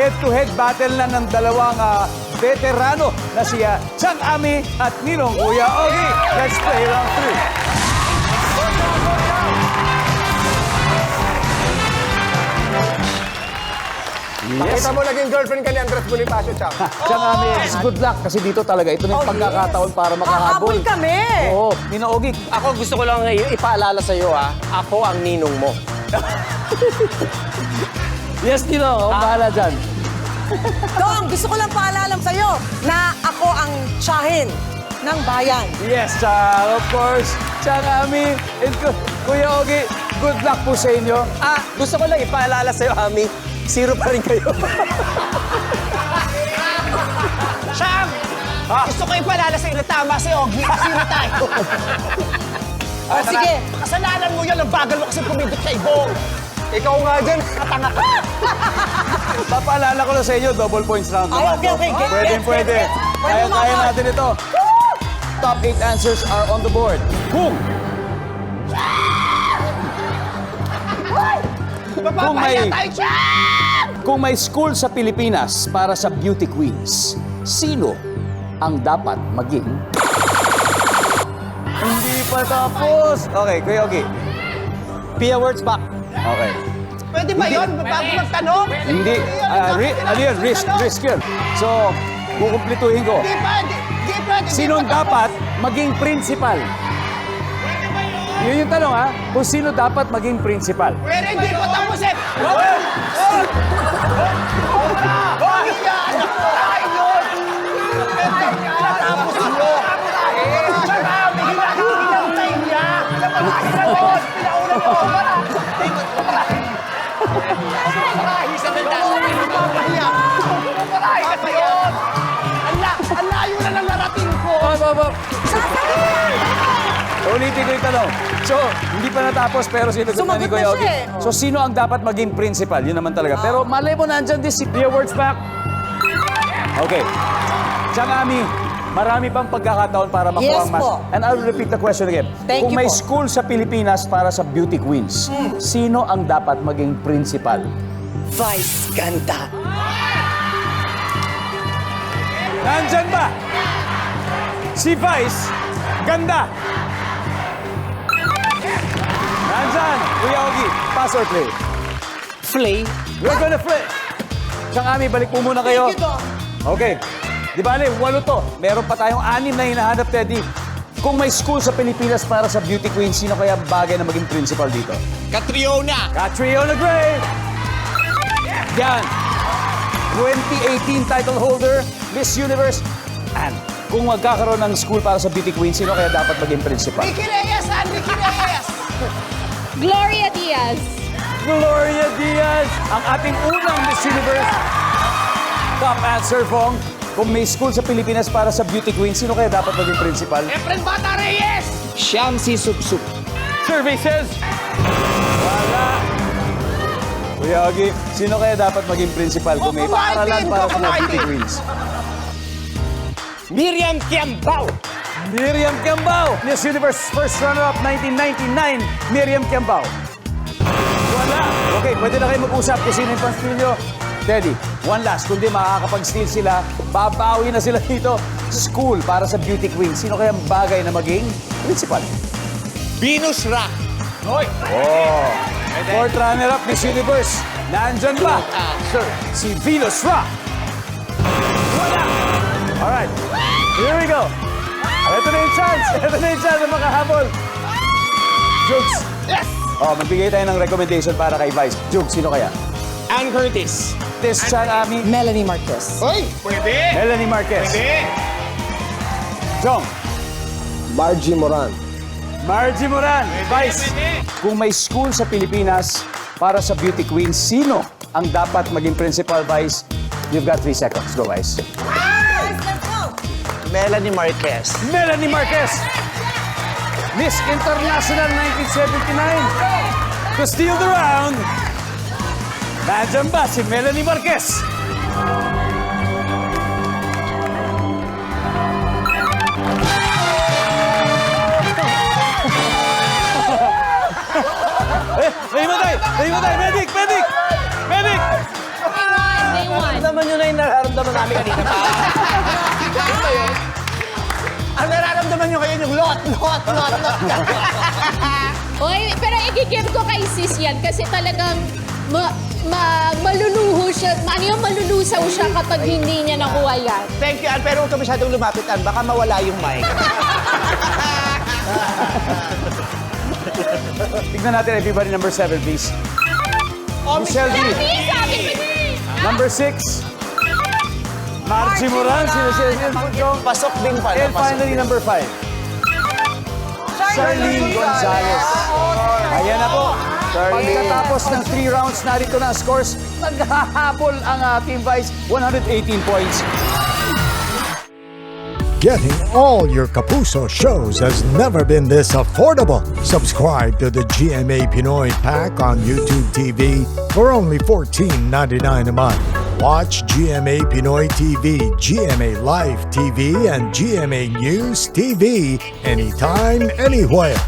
head-to-head battle na ng dalawang veterano na si Chang Ami at Ninong Kuya Ogie. Let's play round 3. Yes. Pakita mo naging girlfriend ka ni Andres Bonifacio, Chang. Chang Ami, good luck kasi dito talaga. Ito na yung pagkakataon para makahabol. Hahabol kami. Oo, Ninong Ogie. Ako gusto ko lang ipaalala sa iyo, ako ang ninong mo. Yes, Ninong. Ako bahala dyan. Dong, gusto ko lang paalala sa'yo na ako ang tiyahin ng bayan. Yes, of course. Chang Ami and Kuya Ogie, good luck po sa inyo. Gusto ko lang ipaalala sa iyo, Ami. 0 pa rin kayo. Siyam! Gusto ko ipalala sa iyo na tama si Ogie. Sino tayo? O sige. Kasalanan mo yan. Ang bagal mo kasi pumindot kay Bong. Ikaw nga dyan. Katanga ka. Papaalala ko na sa inyo, double points round Ay, naman. okay. Pwede. Kaya natin ito. Top 8 answers are on the board. Kung Mapapahiya tayo, Siyam! Kung may school sa Pilipinas para sa beauty queens, sino ang dapat maging... Hindi pa tapos. Okay, Kuya Ogie. Pia words back. Okay. Pwede ba yun? Bago magtanong? Hindi. Ano yun? Risk yun. So, kukumplituhin ko. Di pwede. Di pwede. Sino dapat maging principal? Yun yung tanong, ha? Kung sino dapat maging principal? Pero hindi pa tapos eh. Tapos mo. Hinantay niya. Pinauna mo. Mapapahiya pa yun. Ang layo na lang narating ko. Ulitin ko yung tanong. So, hindi pa natapos pero sinagot na ni Sumagot Kuya na Ogie. siya eh. So, sino ang dapat maging principal? Yun naman talaga. Pero malay mo nandyan din si Pia words back. Okay. Chang Ami, marami pang pagkakataon para makuha Yes ang mas. po. And I'll repeat the question again. Thank Kung you may po. school sa Pilipinas para sa beauty queens, sino ang dapat maging principal? Vice ganda. Nandyan ba? Si Vice, ganda. Nandyan, Kuya Ogie, pass or play? Flay. We're gonna play. Chang Ami, balik po muna kayo. Thank you, Dong. Okay. Di ba, 8 to. Meron pa tayong 6 na hinahanap, Teddy. Kung may school sa Pilipinas para sa beauty queen, sino kaya bagay na maging principal dito? Catriona. Catriona Gray! Yan. 2018 title holder, Miss Universe. And kung magkakaroon ng school para sa beauty queen, sino kaya dapat maging principal? Ricky Reyes, Ricky Reyes. Gloria Diaz. Gloria Diaz, ang ating unang Miss Universe. Top answer, Fong. Kung may school sa Pilipinas para sa beauty queen, sino kaya dapat maging principal? Efren Bata Reyes. Siyam si Supsup. Survey says... Wala. Kuya Ogie, sino kaya dapat maging principal kung may paaralan para sa mga beauty queens? Miriam Kiambao. Miriam Kiambao, Miss Universe first runner-up 1999, Miriam Kiambao. Wala. Okay, pwede na kayo mag-usap kung sino yung pang-steal nyo. Teddy, one last. Kundi makakapag-steal sila, babawi na sila dito. School para sa beauty queen. Sino kaya bagay na maging principal? Venus Ra. Oh. Fourth runner-up, Miss Universe. Nandyan ba? Sir, si Venus Ra. Wala. Alright, here we go. Ito na yung chance. Ito na yung chance na makahabol. Jukes. Yes. Magbigay tayo ng recommendation para kay Vice. Jukes, sino kaya? Ann Curtis. This Chang Ami. Melanie Marquez. Hoy, pwede. Melanie Marquez. Pwede. Jong. Margie Moran. Margie Moran. Vice. Kung may school sa Pilipinas para sa beauty queen, sino ang dapat maging principal, Vice? You've got 3 seconds. Go, Vice. Let's go. Melanie Marquez. Melanie Marquez. Miss International 1979. To steal the round. Nandyan ba si Melanie Marquez? Nahimatay! Nahimatay! Medic! Medic! Medic! They won. namin kanina pa. Ang nararamdaman nyo ngayon yung lot. Oy, pero i-give ko kay sis yan kasi talagang maluluho siya. Malulusaw siya kapag hindi niya nakuha yan. Thank you, Ann. Pero huwag ka masyadong lumapit, Ann. Baka mawala yung mic. Tignan natin everybody number 7, please. Michelle D. Sabi ko din! Number 6. Margie Moran. Pasok din pala. And finally, number 5. Charlene Gonzalez. Ayan na po. Pagkatapos ng 3 rounds, narito na ang scores. Naghahabol ang Team Vice, 118 points. Getting all your Kapuso shows has never been this affordable. Subscribe to the GMA Pinoy Pack on YouTube TV for only $14.99 a month. Watch GMA Pinoy TV, GMA Live TV, and GMA News TV anytime, anywhere.